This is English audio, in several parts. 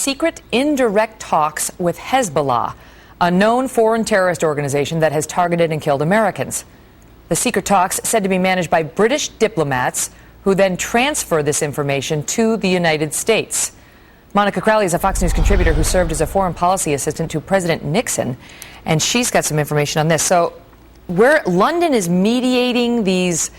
secret indirect talks with Hezbollah, a known foreign terrorist organization that has targeted and killed Americans. The secret talks said to be managed by British diplomats who then transfer this information to the United States. Monica Crowley is a Fox News contributor who served as a foreign policy assistant to President Nixon, and she's got some information on this. So where London is mediating these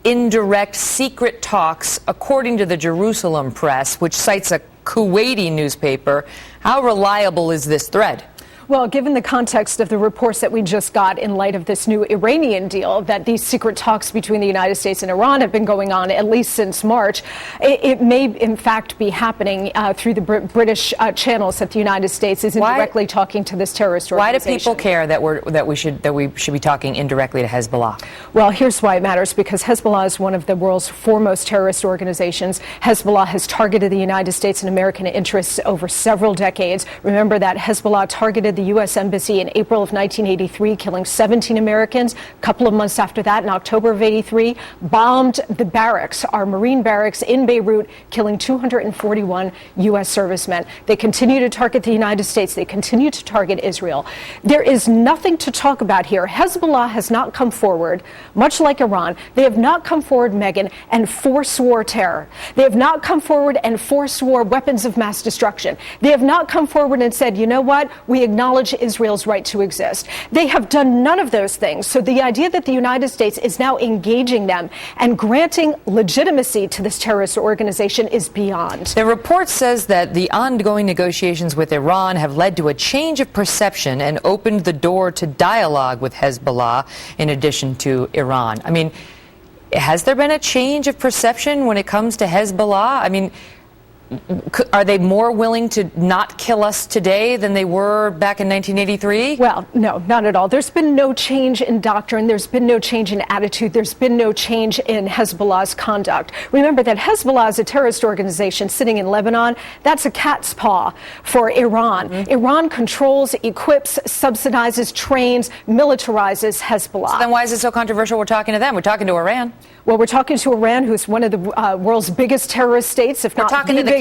indirect secret talks, according to the Jerusalem Press, which cites a Kuwaiti newspaper, how reliable is this thread? Well, given the context of the reports that we just got in light of this new Iranian deal, that these secret talks between the United States and Iran have been going on at least since March, it may in fact be happening through the British channels that the United States is indirectly talking to this terrorist organization. Why do people care that we should be talking indirectly to Hezbollah? Well, here's why it matters, because Hezbollah is one of the world's foremost terrorist organizations. Hezbollah has targeted the United States and American interests over several decades. Remember that Hezbollah targeted the U.S. Embassy in April of 1983, killing 17 Americans. A couple of months after that, in October of 83, bombed the barracks, our Marine barracks in Beirut, killing 241 U.S. servicemen. They continue to target the United States. They continue to target Israel. There is nothing to talk about here. Hezbollah has not come forward, much like Iran. They have not come forward, Megyn, and forswore terror. They have not come forward and forswore weapons of mass destruction. They have not come forward and said, you know what, we acknowledge Israel's right to exist. They have done none of those things. So the idea that the United States is now engaging them and granting legitimacy to this terrorist organization is beyond. The report says that the ongoing negotiations with Iran have led to a change of perception and opened the door to dialogue with Hezbollah in addition to Iran. I mean, has there been a change of perception when it comes to Hezbollah? I mean, are they more willing to not kill us today than they were back in 1983? Well, no, not at all. There's been no change in doctrine. There's been no change in attitude. There's been no change in Hezbollah's conduct. Remember that Hezbollah is a terrorist organization sitting in Lebanon. That's a cat's paw for Iran. Mm-hmm. Iran controls, equips, subsidizes, trains, militarizes Hezbollah. So then why is it so controversial we're talking to them? We're talking to Iran. Well, we're talking to Iran, who's one of the world's biggest terrorist states, if not the biggest.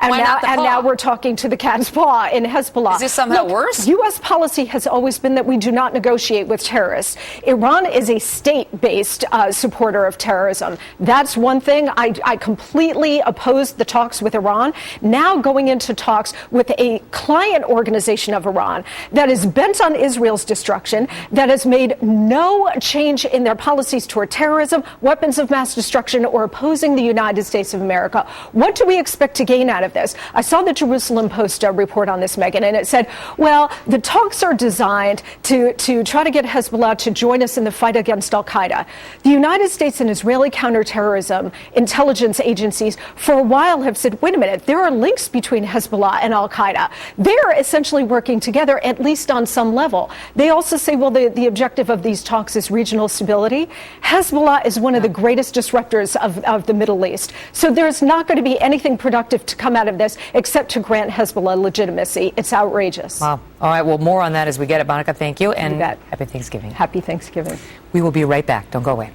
And now we're talking to the cat's paw in Hezbollah. Is this somehow worse? U.S. policy has always been that we do not negotiate with terrorists. Iran is a state-based supporter of terrorism. That's one thing. I completely opposed the talks with Iran. Now going into talks with a client organization of Iran that is bent on Israel's destruction, that has made no change in their policies toward terrorism, weapons of mass destruction, or opposing the United States of America. What do we expect to gain out of this? I saw the Jerusalem Post report on this, Megyn, and it said, well, the talks are designed to try to get Hezbollah to join us in the fight against al-Qaeda. The United States and Israeli counterterrorism intelligence agencies for a while have said, wait a minute, there are links between Hezbollah and al-Qaeda. They're essentially working together, at least on some level. They also say, well, the objective of these talks is regional stability. Hezbollah is one of the greatest disruptors of the Middle East. So there's not going to be anything productive to come out of this except to grant Hezbollah legitimacy. It's outrageous. Wow. All right. Well, more on that as we get it. Monica, thank you. And happy Thanksgiving. Happy Thanksgiving. We will be right back. Don't go away.